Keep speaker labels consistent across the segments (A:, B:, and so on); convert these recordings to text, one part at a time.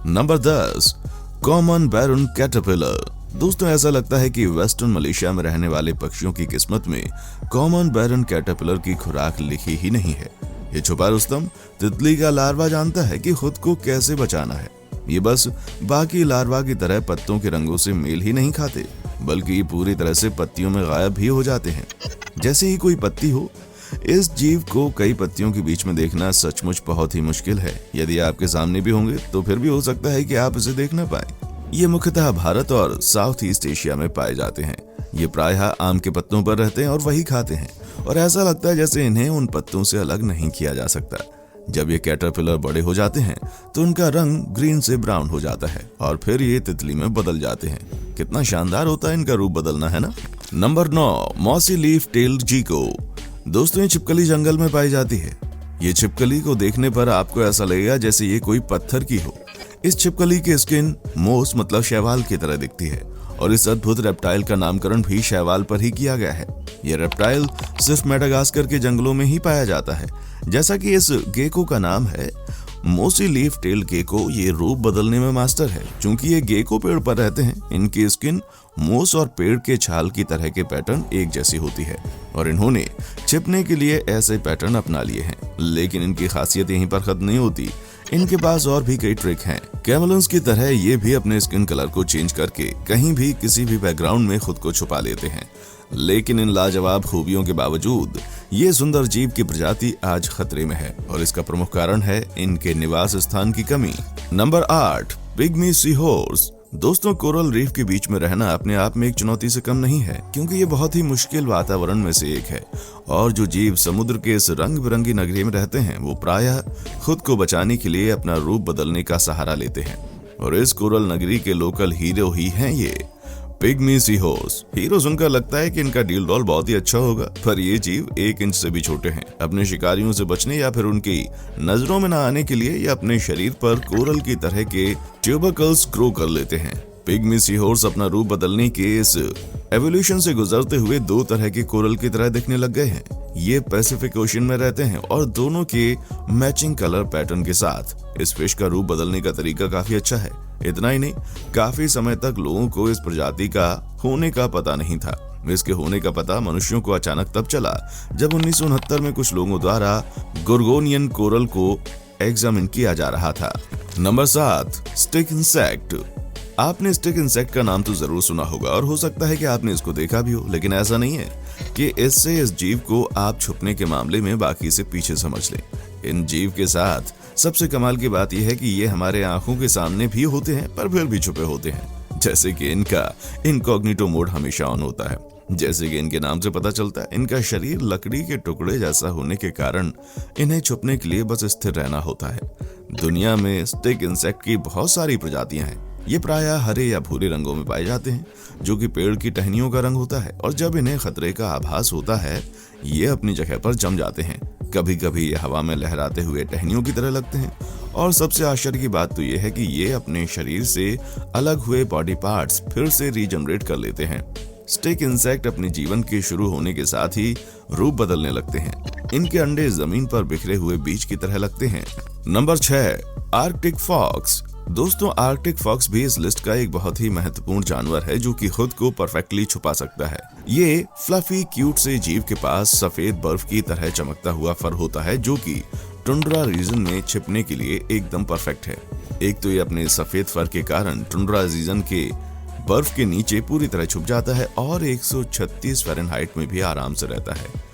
A: Number 10, common बैरन caterpillar. दोस्तों ऐसा लगता है कि वेस्टर्न मलेशिया में रहने वाले पक्षियों की किस्मत में कॉमन बैरन कैटरपिलर की खुराक लिखी ही नहीं है। ये छुपा रुस्तम तितली का लार्वा जानता है कि खुद को कैसे बचाना है। ये बस बाकी लार्वा की तरह पत्तों के रंगों से मेल ही नहीं खाते, बल्कि ये पूरी तरह से पत्तियों में गायब भी हो जाते हैं जैसे ही कोई पत्ती हो। इस जीव को कई पत्तियों के बीच में देखना सचमुच बहुत ही मुश्किल है। यदि आपके सामने भी होंगे तो फिर भी हो सकता है कि आप इसे देख न पाए। ये मुख्यतः भारत और साउथ ईस्ट एशिया में पाए जाते हैं। ये प्रायः आम के पत्तों पर रहते हैं और वही खाते हैं, और ऐसा लगता है जैसे इन्हें उन पत्तों से अलग नहीं किया जा सकता। जब ये कैटरपिलर बड़े हो जाते हैं तो उनका रंग ग्रीन से ब्राउन हो जाता है और फिर ये तितली में बदल जाते हैं। कितना शानदार होता है इनका रूप बदलना, है ना। नंबर 9, मॉसी लीफ टेल्ड जीको। दोस्तों ये छिपकली जंगल में पाई जाती है। ये छिपकली को देखने पर आपको ऐसा लगेगा जैसे ये कोई पत्थर की हो। इस छिपकली की स्किन मोस मतलब शैवाल की तरह दिखती है, और इस अद्भुत रेप्टाइल का नामकरण भी शैवाल पर ही किया गया है। यह रेप्टाइल सिर्फ मेडागास्कर के जंगलों में ही पाया जाता है। जैसा कि इस गेको का नाम है, मोसी लीफ टेल गेको, ये रूप बदलने में मास्टर है। चूंकि ये गेको पेड़ पर रहते हैं, इनकी स्किन मोस और पेड़ के छाल की तरह के पैटर्न एक जैसी होती है, और इन्होंने छिपने के लिए ऐसे पैटर्न अपना लिए हैं। लेकिन इनकी खासियत यहीं पर खत्म नहीं होती, इनके पास और भी कई ट्रिक हैं। कैमलन्स की तरह ये भी अपने स्किन कलर को चेंज करके कहीं भी किसी भी बैकग्राउंड में खुद को छुपा लेते हैं। लेकिन इन लाजवाब खूबियों के बावजूद ये सुंदर जीव की प्रजाति आज खतरे में है, और इसका प्रमुख कारण है इनके निवास स्थान की कमी। Number 8, pygmy sea horse. दोस्तों कोरल रीफ के बीच में रहना अपने आप में एक चुनौती से कम नहीं है, क्योंकि ये बहुत ही मुश्किल वातावरण में से एक है। और जो जीव समुद्र के इस रंग बिरंगी नगरी में रहते हैं, वो प्रायः खुद को बचाने के लिए अपना रूप बदलने का सहारा लेते हैं, और इस कोरल नगरी के लोकल हीरो ही हैं ये पिग्मी सी हॉर्स। हीरो सुनकर लगता है कि इनका डील डॉल बहुत ही अच्छा होगा, पर ये जीव 1 इंच से भी छोटे हैं। अपने शिकारियों से बचने या फिर उनकी नजरों में न आने के लिए ये अपने शरीर पर कोरल की तरह के ट्यूबरकल्स ग्रो कर लेते हैं। पिग्मी सी हॉर्स अपना रूप बदलने के इस एवोल्यूशन से गुजरते हुए 2 तरह के कोरल की तरह दिखने लग गए हैं। ये पैसिफिक ओशन में रहते हैं और दोनों के मैचिंग कलर पैटर्न के साथ इस फिश का रूप बदलने का तरीका काफी अच्छा है। इतना ही नहीं, काफी समय तक लोगों को इस प्रजाति का होने का पता नहीं था। इसके होने का पता मनुष्यों को अचानक तब चला जब 1969 में कुछ लोगों द्वारा गोर्गोनियन कोरल को एग्जामिन किया जा रहा था। Number 7, stick insect. आपने स्टिक इंसेक्ट का नाम तो जरूर सुना होगा, और हो सकता है कि आपने इसको देखा भी हो, लेकिन ऐसा नहीं है कि इससे इस जीव को आप छुपने के मामले में बाकी से पीछे समझ लें। इन जीव के साथ सबसे कमाल की बात यह है कि ये हमारे आंखों के सामने भी होते हैं, पर फिर भी छुपे होते हैं। जैसे कि इनका इनकॉग्निटो मोड हमेशा ऑन होता है। जैसे कि इनके नाम से पता चलता है, इनका शरीर लकड़ी के टुकड़े जैसा होने के कारण इन्हें छुपने के लिए बस स्थिर रहना होता है। दुनिया में स्टिक इंसेक्ट की बहुत सारी प्रजातियां हैं। ये प्रायः हरे या भूरे रंगों में पाए जाते हैं, जो कि पेड़ की टहनियों का रंग होता है, और जब इन्हें खतरे का आभास होता है, ये अपनी जगह पर जम जाते हैं। कभी कभी ये हवा में लहराते हुए टहनियों की तरह लगते हैं, और सबसे आश्चर्य की बात तो ये है कि ये अपने शरीर से अलग हुए बॉडी पार्ट्स फिर से रीजनरेट कर लेते हैं। स्टिक इंसेक्ट अपने जीवन के शुरू होने के साथ ही रूप बदलने लगते हैं। इनके अंडे जमीन पर बिखरे हुए बीज की तरह लगते हैं। Number 6, Arctic fox. दोस्तों आर्कटिक फॉक्स भी इस लिस्ट का एक बहुत ही महत्वपूर्ण जानवर है, जो कि खुद को परफेक्टली छुपा सकता है। ये फ्लफी क्यूट से जीव के पास सफेद बर्फ की तरह चमकता हुआ फर होता है, जो कि टुंड्रा रीजन में छिपने के लिए एकदम परफेक्ट है। एक तो ये अपने सफेद फर के कारण टुंड्रा रीजन के बर्फ के नीचे पूरी तरह छुप जाता है, और 136 फ़ारेनहाइट में भी आराम से रहता है।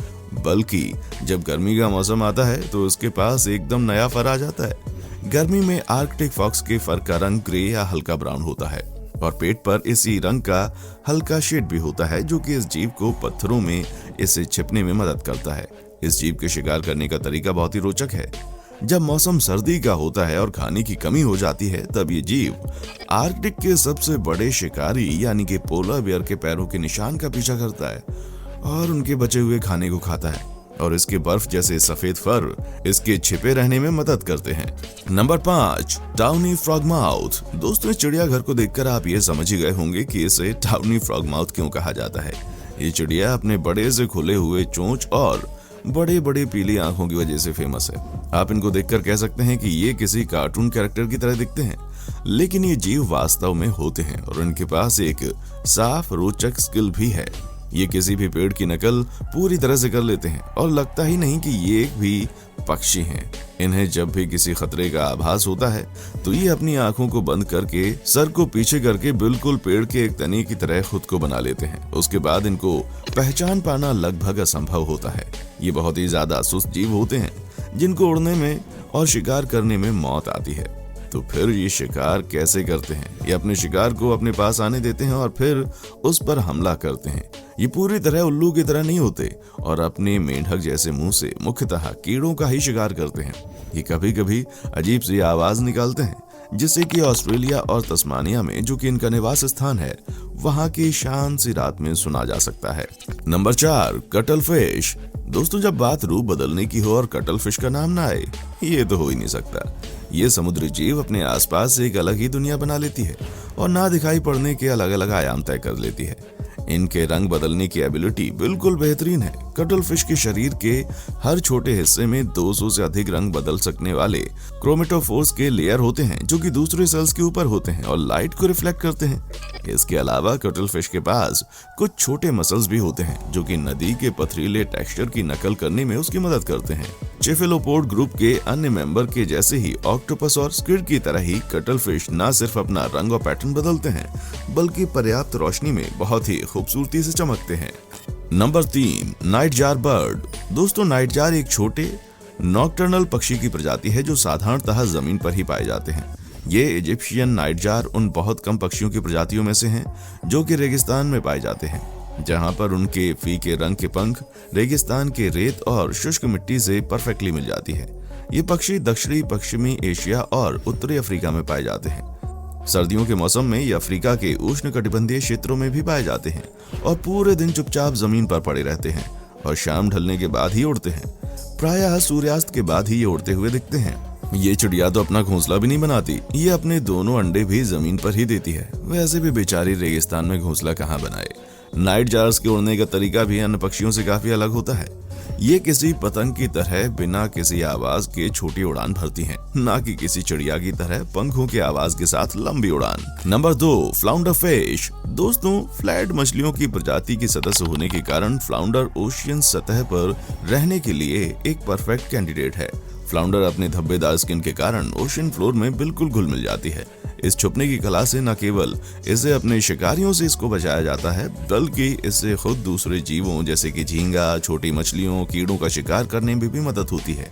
A: बल्कि जब गर्मी का मौसम आता है तो उसके पास एकदम नया फर आ जाता है। गर्मी में आर्कटिक फॉक्स के फर का रंग ग्रे या हल्का ब्राउन होता है, और पेट पर इसी रंग का हल्का शेड भी होता है, जो कि इस जीव को पत्थरों में इसे छिपने में मदद करता है। इस जीव के शिकार करने का तरीका बहुत ही रोचक है। जब मौसम सर्दी का होता है और खाने की कमी हो जाती है, तब ये जीव आर्कटिक के सबसे बड़े शिकारी यानी कि पोलर बियर के पैरों के निशान का पीछा करता है और उनके बचे हुए खाने को खाता है, और इसके बर्फ जैसे सफेद फर इसके छिपे रहने में मदद करते हैं। Number 5, tawny frogmouth. दोस्तों इस चिड़ियाघर को देखकर आप ये समझ ही गए होंगे कि इसे टाउनी फ्रॉगमाउथ क्यों कहा जाता है। ये चिड़िया अपने बड़े से खुले हुए चोंच और बड़े बड़े पीली आंखों की वजह से फेमस है। आप इनको देखकर कह सकते हैं कि ये किसी कार्टून कैरेक्टर की तरह दिखते हैं। लेकिन ये जीव वास्तव में होते हैं और इनके पास एक साफ रोचक स्किल भी है। ये किसी भी पेड़ की नकल पूरी तरह से कर लेते हैं और लगता ही नहीं कि ये एक भी पक्षी हैं। इन्हें जब भी किसी खतरे का आभास होता है तो ये अपनी आंखों को बंद करके सर को पीछे करके बिल्कुल पेड़ के एक तने की तरह खुद को बना लेते हैं। उसके बाद इनको पहचान पाना लगभग असंभव होता है। ये बहुत ही ज्यादा सुस्त जीव होते हैं जिनको उड़ने में और शिकार करने में मौत आती है। तो फिर ये शिकार कैसे करते हैं? ये अपने शिकार को अपने पास आने देते हैं और फिर उस पर हमला करते हैं। ये पूरी तरह उल्लू की तरह नहीं होते और अपने मेंढक जैसे मुंह से मुख्यतः कीड़ों का ही शिकार करते हैं। ये कभी कभी अजीब सी आवाज निकालते हैं जिससे कि ऑस्ट्रेलिया और तस्मानिया में, जो कि इनका निवास स्थान है, वहां की शांत सी रात में सुना जा सकता है। Number 4, cuttle fish. दोस्तों, जब बात रूप बदलने की हो और कटल फिश का नाम ना आए, ये तो हो ही नहीं सकता। ये समुद्री जीव अपने आसपास एक अलग ही दुनिया बना लेती है और ना दिखाई पड़ने के अलग अलग आयाम तय कर लेती है। इनके रंग बदलने की एबिलिटी बिल्कुल बेहतरीन है। कटल फिश के शरीर के हर छोटे हिस्से में 200 से अधिक रंग बदल सकने वाले क्रोमेटोफोर्स के लेयर होते हैं जो कि दूसरे सेल्स के ऊपर होते हैं और लाइट को रिफ्लेक्ट करते हैं। इसके अलावा कटल फिश के पास कुछ छोटे मसल्स भी होते हैं जो कि नदी के पथरीले टेक्सचर की नकल करने में उसकी मदद करते हैं। चेफेलोपोड ग्रुप के अन्य मेंबर के जैसे ही ऑक्टोपस और स्क्विड की तरह ही कटल फिश न सिर्फ अपना रंग और पैटर्न बदलते हैं बल्कि पर्याप्त रोशनी में बहुत ही खूबसूरती से चमकते हैं। Number 3, nightjar bird. दोस्तों, नाइटजार एक छोटे नॉकटर्नल पक्षी की प्रजाति है जो साधारणतः जमीन पर ही पाए जाते हैं। ये इजिप्शियन नाइटजार उन बहुत कम पक्षियों की प्रजातियों में से हैं जो कि रेगिस्तान में पाए जाते हैं, जहां पर उनके फीके रंग के पंख रेगिस्तान के रेत और शुष्क मिट्टी से परफेक्टली मिल जाती है। ये पक्षी दक्षिणी पश्चिमी एशिया और उत्तरी अफ्रीका में पाए जाते हैं। सर्दियों के मौसम में ये अफ्रीका के उष्णकटिबंधीय क्षेत्रों में भी पाए जाते हैं और पूरे दिन चुपचाप जमीन पर पड़े रहते हैं और शाम ढलने के बाद ही उड़ते हैं। प्रायः सूर्यास्त के बाद ही ये उड़ते हुए दिखते हैं। ये चिड़िया तो अपना घोंसला भी नहीं बनाती, ये अपने दोनों अंडे भी जमीन पर ही देती है। वैसे भी बेचारी रेगिस्तान में घोंसला कहाँ बनाए। नाइट जार्स के उड़ने का तरीका भी अन्य पक्षियों से काफी अलग होता है। ये किसी पतंग की तरह बिना किसी आवाज के छोटी उड़ान भरती हैं, ना कि किसी चिड़िया की तरह पंखों के आवाज के साथ लंबी उड़ान। Number 2, flounder fish. दोस्तों, फ्लैट मछलियों की प्रजाति की सदस्य होने के कारण फ्लाउंडर ओशियन सतह पर रहने के लिए एक परफेक्ट कैंडिडेट है। फ्लाउंडर अपने धब्बेदार स्किन के कारण ओशन फ्लोर में बिल्कुल घुल मिल जाती है। इस छुपने की कला से न केवल इसे अपने शिकारियों से इसको बचाया जाता है बल्कि इससे खुद दूसरे जीवों जैसे कि झींगा, छोटी मछलियों, कीड़ों का शिकार करने में भी मदद होती है।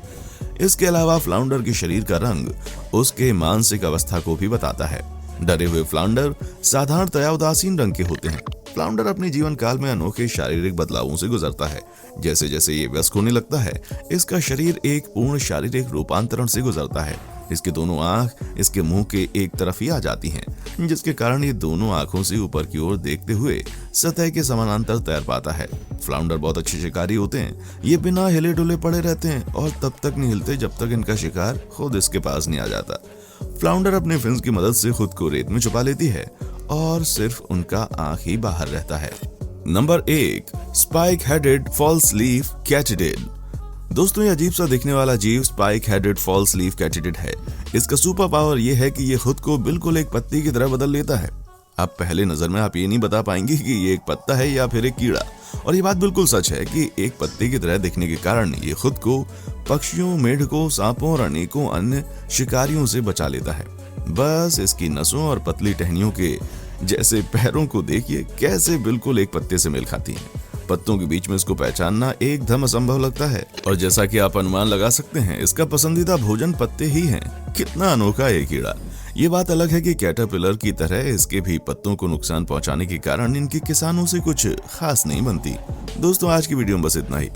A: इसके अलावा फ्लाउंडर के शरीर का रंग उसके मानसिक अवस्था को भी बताता है। डरे हुए फ्लाउंडर साधारणतया उदासीन रंग के होते हैं। फ्लाउंडर अपने जीवन काल में अनोखे शारीरिक बदलावों से गुजरता है। जैसे जैसे ये वयस्क होने लगता है, इसका शरीर एक पूर्ण शारीरिक रूपांतरण से गुजरता है। इसके दोनों आंख इसके मुंह के एक तरफ ही आ जाती हैं, जिसके कारण ये दोनों आंखों से ऊपर की ओर देखते हुए सतह के समानांतर तैर पाता है। फ्लाउंडर बहुत अच्छे शिकारी होते हैं। ये बिना हिले डुले पड़े रहते हैं और तब तक नहीं हिलते जब तक इनका शिकार खुद इसके पास नहीं आ जाता। फ्लाउंडर अपने फिन्स की मदद से खुद को रेत में छुपा लेती है और सिर्फ उनका आंख ही बाहर रहता है। Number 1, spike headed false leaf katydid. दोस्तों, ये अजीब सा दिखने वाला जीव spike headed false leaf katydid है। इसका सुपर पावर ये है कि ये खुद को बिल्कुल एक पत्ती की तरह बदल लेता है। अब पहले नजर में आप ये नहीं बता पाएंगे कि ये एक पत्ता है या फिर एक कीड़ा, और ये बात बिल्कुल सच है कि एक पत्ते की तरह दिखने के कारण ये खुद को पक्षियों, मेढकों, सांपों और अनेकों अन्य शिकारियों से बचा लेता है। बस इसकी नसों और पतली टहनियों के जैसे पैरों को देखिए कैसे बिल्कुल एक पत्ते से मेल खाती हैं। पत्तों के बीच में इसको पहचानना एकदम असंभव लगता है और जैसा कि आप अनुमान लगा सकते हैं, इसका पसंदीदा भोजन पत्ते ही हैं। कितना अनोखा है ये कीड़ा। ये बात अलग है कि कैटरपिलर की तरह इसके भी पत्तों को नुकसान पहुंचाने के कारण इनके किसानों से कुछ खास नहीं बनती। दोस्तों, आज की वीडियो में बस इतना ही।